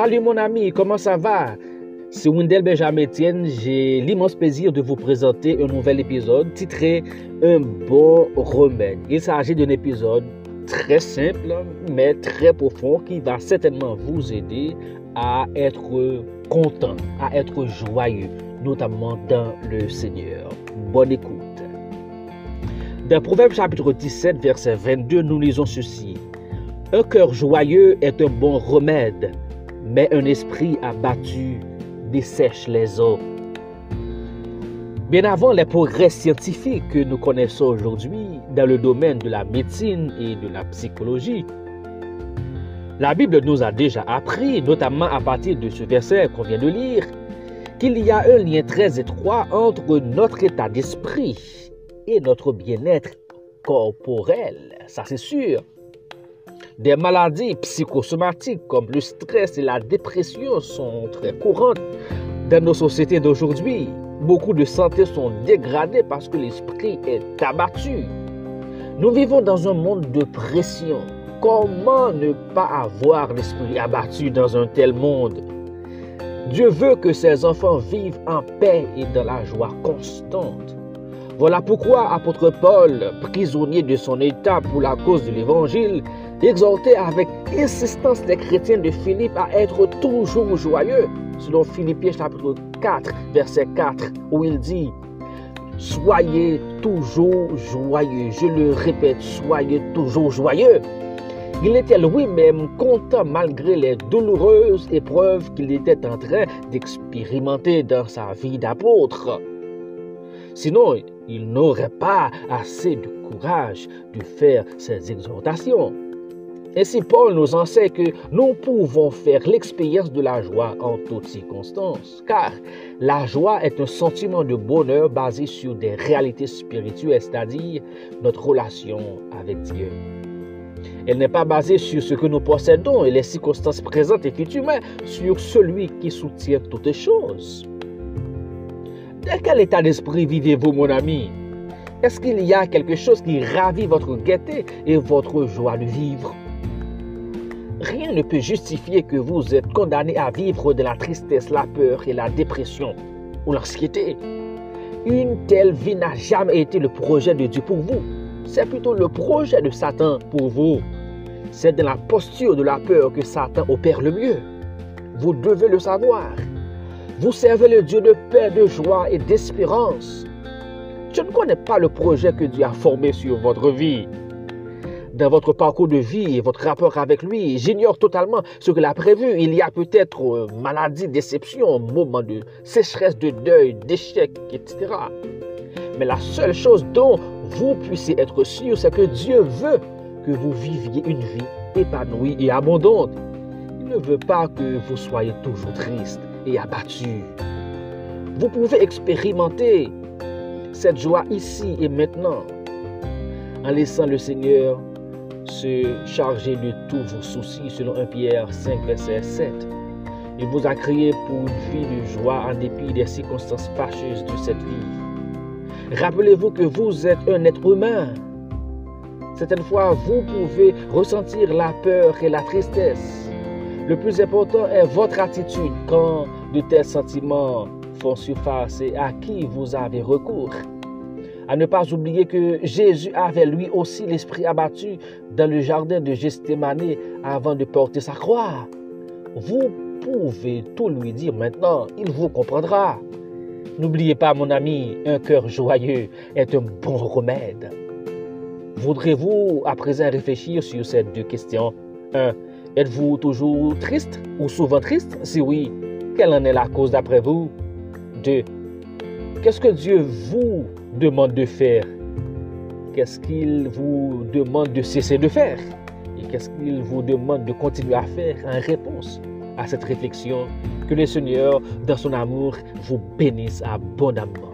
Salut mon ami, comment ça va? C'est Wendell Benjamin Etienne. J'ai l'immense plaisir de vous présenter un nouvel épisode titré Un bon remède. Il s'agit d'un épisode très simple mais très profond qui va certainement vous aider à être content, à être joyeux, notamment dans le Seigneur. Bonne écoute. Dans Proverbe chapitre 17, verset 22, nous lisons ceci. Un cœur joyeux est un bon remède, mais un esprit abattu dessèche les os. Bien avant les progrès scientifiques que nous connaissons aujourd'hui dans le domaine de la médecine et de la psychologie, la Bible nous a déjà appris, notamment à partir de ce verset qu'on vient de lire, qu'il y a un lien très étroit entre notre état d'esprit et notre bien-être corporel. Ça, c'est sûr. Des maladies psychosomatiques comme le stress et la dépression sont très courantes dans nos sociétés d'aujourd'hui. Beaucoup de santé sont dégradées parce que l'esprit est abattu. Nous vivons dans un monde de pression. Comment ne pas avoir l'esprit abattu dans un tel monde? Dieu veut que ses enfants vivent en paix et dans la joie constante. Voilà pourquoi apôtre Paul, prisonnier de son état pour la cause de l'Évangile, exhortait avec insistance les chrétiens de Philippe à être toujours joyeux, selon Philippiens chapitre 4, verset 4, où il dit « Soyez toujours joyeux ». Je le répète, soyez toujours joyeux. Il était lui-même content malgré les douloureuses épreuves qu'il était en train d'expérimenter dans sa vie d'apôtre. Sinon, il n'aurait pas assez de courage de faire ces exhortations. Ainsi, Paul nous enseigne que nous pouvons faire l'expérience de la joie en toutes circonstances, car la joie est un sentiment de bonheur basé sur des réalités spirituelles, c'est-à-dire notre relation avec Dieu. Elle n'est pas basée sur ce que nous possédons et les circonstances présentes et futures, mais sur celui qui soutient toutes choses. Dans quel état d'esprit vivez-vous, mon ami? Est-ce qu'il y a quelque chose qui ravit votre gaieté et votre joie de vivre? Rien ne peut justifier que vous êtes condamné à vivre de la tristesse, la peur et la dépression ou l'anxiété. Une telle vie n'a jamais été le projet de Dieu pour vous. C'est plutôt le projet de Satan pour vous. C'est dans la posture de la peur que Satan opère le mieux. Vous devez le savoir. Vous servez le Dieu de paix, de joie et d'espérance. Je ne connais pas le projet que Dieu a formé sur votre vie. Dans votre parcours de vie et votre rapport avec lui, j'ignore totalement ce qu'il a prévu. Il y a peut-être maladie, déception, moments de sécheresse, de deuil, d'échec, etc. Mais la seule chose dont vous puissiez être sûr, c'est que Dieu veut que vous viviez une vie épanouie et abondante. Il ne veut pas que vous soyez toujours triste et abattu. Vous pouvez expérimenter cette joie ici et maintenant en laissant le Seigneur se charger de tous vos soucis selon 1 Pierre 5, verset 7. Il vous a créé pour une vie de joie en dépit des circonstances fâcheuses de cette vie. Rappelez-vous que vous êtes un être humain. Certaines fois, vous pouvez ressentir la peur et la tristesse. Le plus important est votre attitude quand de tels sentiments font surface et à qui vous avez recours. À ne pas oublier que Jésus avait lui aussi l'esprit abattu dans le jardin de Gethsémani avant de porter sa croix. Vous pouvez tout lui dire maintenant, il vous comprendra. N'oubliez pas, mon ami, un cœur joyeux est un bon remède. Voudrez-vous à présent réfléchir sur ces deux questions? 1. Êtes-vous toujours triste ou souvent triste? Si oui, quelle en est la cause d'après vous? 2. Qu'est-ce que Dieu vous demande de faire? Qu'est-ce qu'il vous demande de cesser de faire? Et qu'est-ce qu'il vous demande de continuer à faire en réponse à cette réflexion? Que le Seigneur, dans son amour, vous bénisse abondamment.